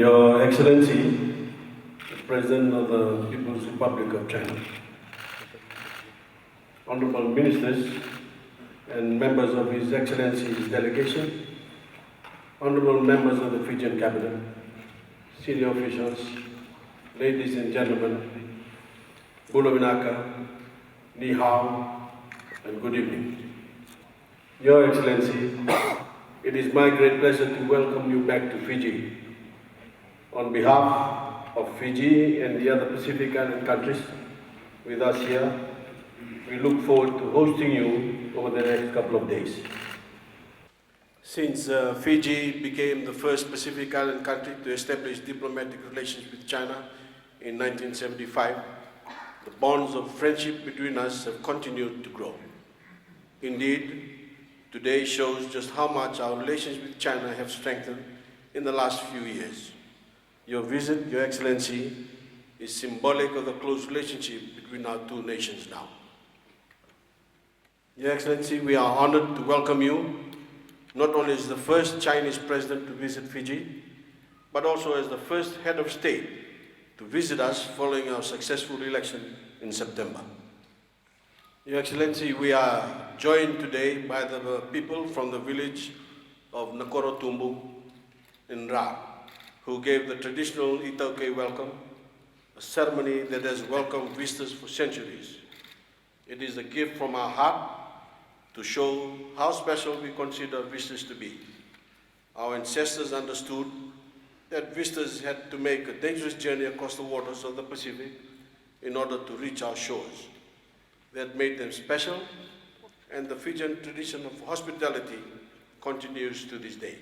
Your Excellency, the President of the People's Republic of China, Honorable Ministers and members of His Excellency's delegation, Honorable members of the Fijian Cabinet, senior officials, ladies and gentlemen, Bula Vinaka, Ni Hao, and good evening. Your Excellency, it is my great pleasure to welcome you back to Fiji. On behalf of Fiji and the other Pacific Island countries with us here, we look forward to hosting you over the next couple of days. Since Fiji became the first Pacific Island country to establish diplomatic relations with China in 1975, the bonds of friendship between us have continued to grow. Indeed, today shows just how much our relations with China have strengthened in the last few years. Your visit, Your Excellency, is symbolic of the close relationship between our two nations now. Your Excellency, we are honored to welcome you, not only as the first Chinese president to visit Fiji, but also as the first head of state to visit us following our successful election in September. Your Excellency, we are joined today by the people from the village of Nakorotumbu in Ra, who gave the traditional Itauke welcome, a ceremony that has welcomed visitors for centuries. It is a gift from our heart to show how special we consider visitors to be. Our ancestors understood that visitors had to make a dangerous journey across the waters of the Pacific in order to reach our shores. That made them special, and the Fijian tradition of hospitality continues to this day.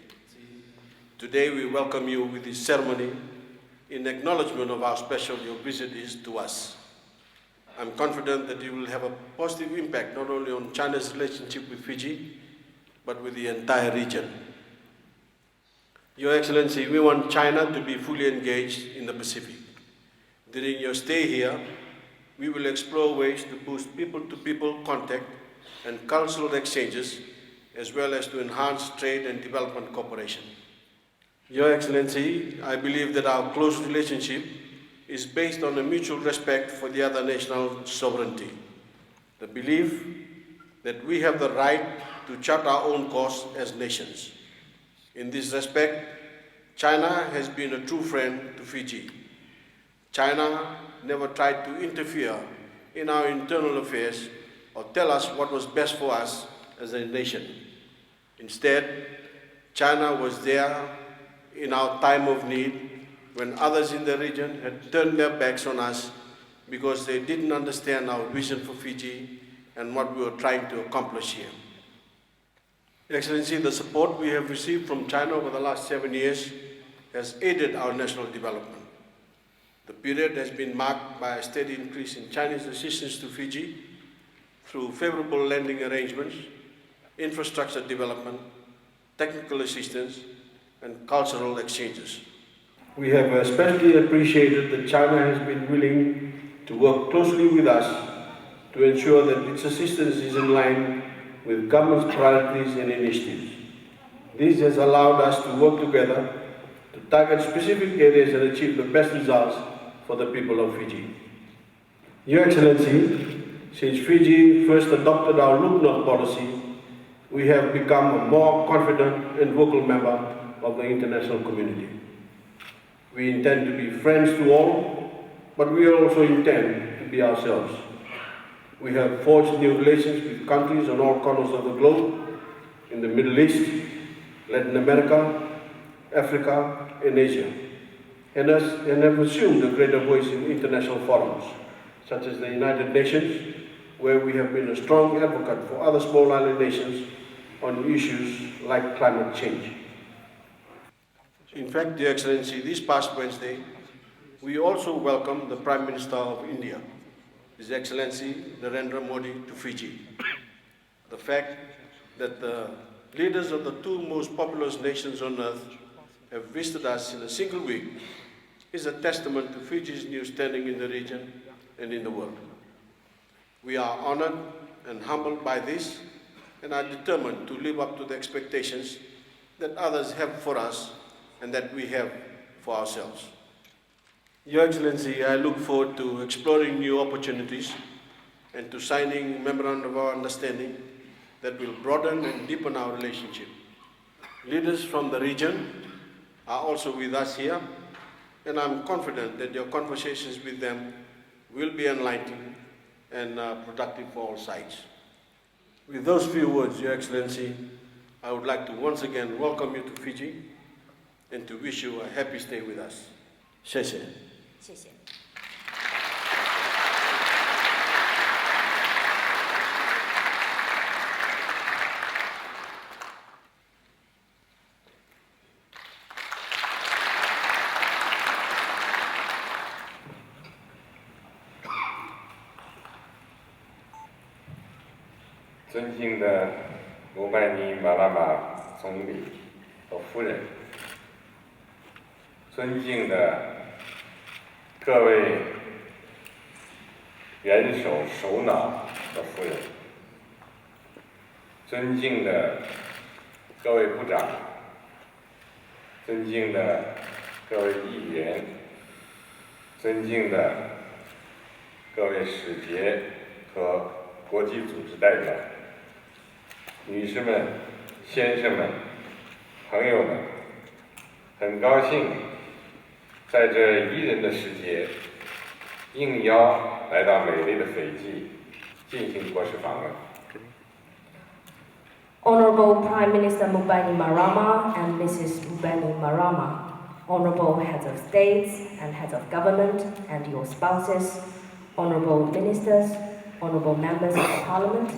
Today we welcome you with this ceremony in acknowledgement of how special your visit is to us. I'm confident that you will have a positive impact not only on China's relationship with Fiji, but with the entire region. Your Excellency, we want China to be fully engaged in the Pacific. During your stay here, we will explore ways to boost people-to-people contact and cultural exchanges, as well as to enhance trade and development cooperation. Your Excellency, I believe that our close relationship is based on a mutual respect for the other national sovereignty, the belief that we have the right to chart our own course as nations. In this respect, China has been a true friend to Fiji. China never tried to interfere in our internal affairs or tell us what was best for us as a nation. Instead, China was there in our time of need when others in the region had turned their backs on us because they didn't understand our vision for Fiji and what we were trying to accomplish here. Excellency, the support we have received from China over the last 7 years has aided our national development. The period has been marked by a steady increase in Chinese assistance to Fiji through favorable lending arrangements, infrastructure development, technical assistance, and cultural exchanges. We have especially appreciated that China has been willing to work closely with us to ensure that its assistance is in line with government's priorities and initiatives. This has allowed us to work together to target specific areas and achieve the best results for the people of Fiji. Your Excellency, since Fiji first adopted our Look North policy, we have become a more confident and vocal member of the international community. We intend to be friends to all, but we also intend to be ourselves. We have forged new relations with countries on all corners of the globe, in the Middle East, Latin America, Africa, and Asia, and have assumed a greater voice in international forums, such as the United Nations, where we have been a strong advocate for other small island nations on issues like climate change. In fact, Your Excellency, this past Wednesday, we also welcomed the Prime Minister of India, His Excellency Narendra Modi, to Fiji. The fact that the leaders of the two most populous nations on earth have visited us in a single week is a testament to Fiji's new standing in the region and in the world. We are honored and humbled by this and are determined to live up to the expectations that others have for us and that we have for ourselves. Your Excellency, I look forward to exploring new opportunities and to signing Memorandum of Understanding that will broaden and deepen our relationship. Leaders from the region are also with us here, and I'm confident that your conversations with them will be enlightening and productive for all sides. With those few words, Your Excellency, I would like to once again welcome you to Fiji and to wish you a happy stay with us. 谢谢。谢谢。尊敬的姆拜尼马拉马总理和夫人，尊敬的各位元首首脑和夫人，尊敬的各位部长，尊敬的各位议员，尊敬的各位使节和国际组织代表，女士们、先生们、朋友们，很高兴在这宜人的时节，应邀来到美丽的斐济进行国事访问。Honorable Prime Minister Bainimarama and Mrs. Bainimarama, Honorable Heads of States and Heads of Government and your spouses, Honorable Ministers, Honorable Members of Parliament,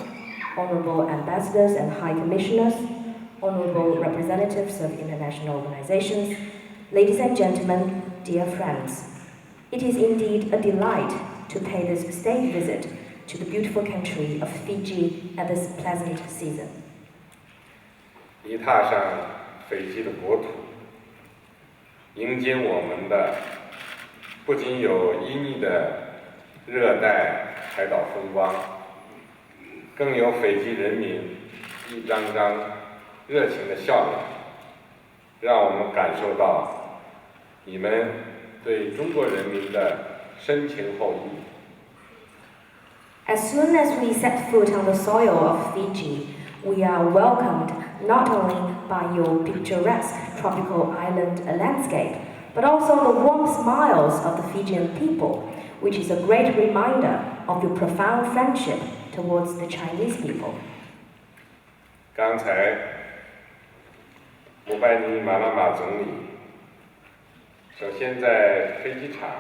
Honorable Ambassadors and High Commissioners, Honorable Representatives of international organizations, ladies and gentlemen, dear friends. It is indeed a delight to pay this state visit to the beautiful country of Fiji at this pleasant season. 一踏上斐济的国土，迎接我们的不仅有旖旎的热带海岛风光，更有斐济人民一张张热情的笑脸，让我们感受到你们对中国人民的深情厚谊。As soon as we set foot on the soil of Fiji, we are welcomed not only by your picturesque tropical island landscape, but also the warm smiles of the Fijian people, which is a great reminder of your profound friendship towards the Chinese people. 刚才姆拜尼马拉马总理首先在飞机场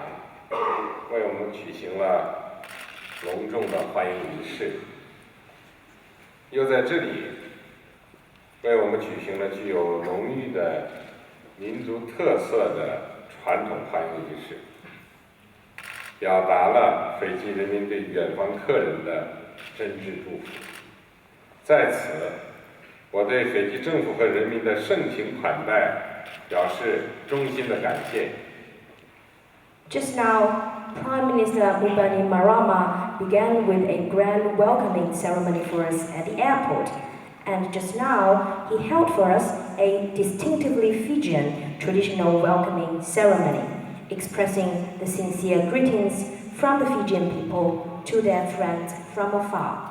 为我们举行了隆重的欢迎仪式，又在这里为我们举行了具有浓郁的民族特色的传统欢迎仪式，表达了斐济人民对远方客人的真挚祝福。在此，我对斐济政府和人民的盛情款待表示衷心的感谢。Just now, Prime Minister Bainimarama began with a grand welcoming ceremony for us at the airport, and just now he held for us a distinctively Fijian traditional welcoming ceremony, expressing the sincere greetings from the Fijian people to their friends from afar.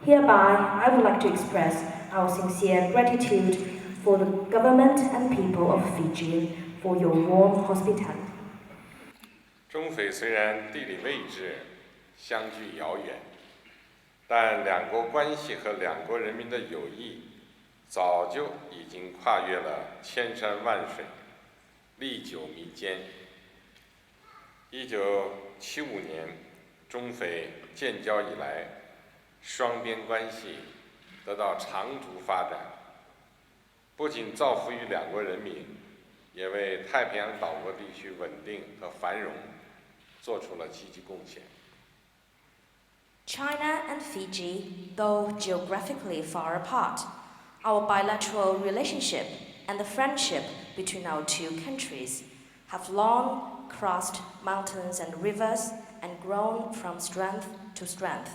Hereby, I would like to express our sincere gratitude for the government and people of Fiji for your warm hospitality. 中斐虽然地理位置相距遥远，但两国关系和两国人民的友谊早就已经跨越了千山万水，历久弥坚。1975年中斐建交以来，双边关系得到长足发展，不仅造福于两国人民，也为太平洋岛国地区稳定和繁荣做出了积极贡献。China and Fiji, though geographically far apart, our bilateral relationship and the friendship between our two countries have long crossed mountains and rivers and grown from strength to strength.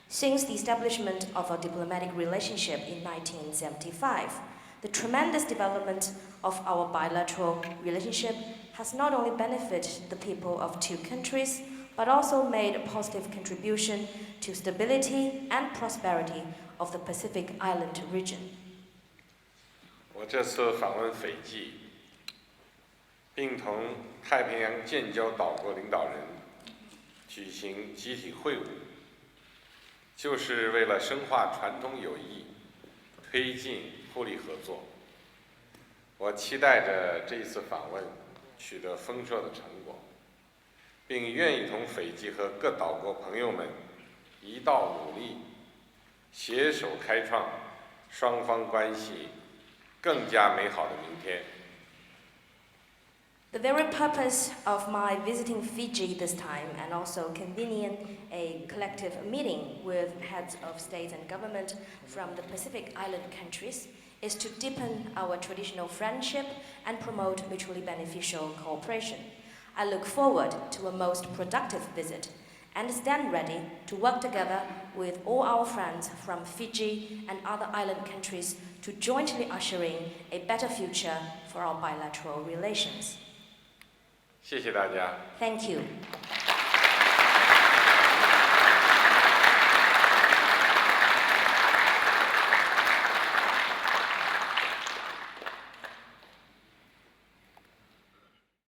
Since the establishment of our diplomatic relationship in 1975, the tremendous development of our bilateral relationship has not only benefited the people of two countries, but also made a positive contribution to stability and prosperity of the Pacific Island region. 我这次访问斐济，并同太平洋建交岛国领导人举行集体会晤，就是为了深化传统友谊，推进互利合作。我期待着这一次访问取得丰硕的成果，并愿意同斐济和各岛国朋友们一道努力，携手开创双方关系更加美好的明天。The very purpose of my visiting Fiji this time and also convening a collective meeting with heads of state and government from the Pacific Island countries is to deepen our traditional friendship and promote mutually beneficial cooperation. I look forward to a most productive visit and stand ready to work together with all our friends from Fiji and other island countries to jointly usher in a better future for our bilateral relations. 谢谢大家。 Thank you.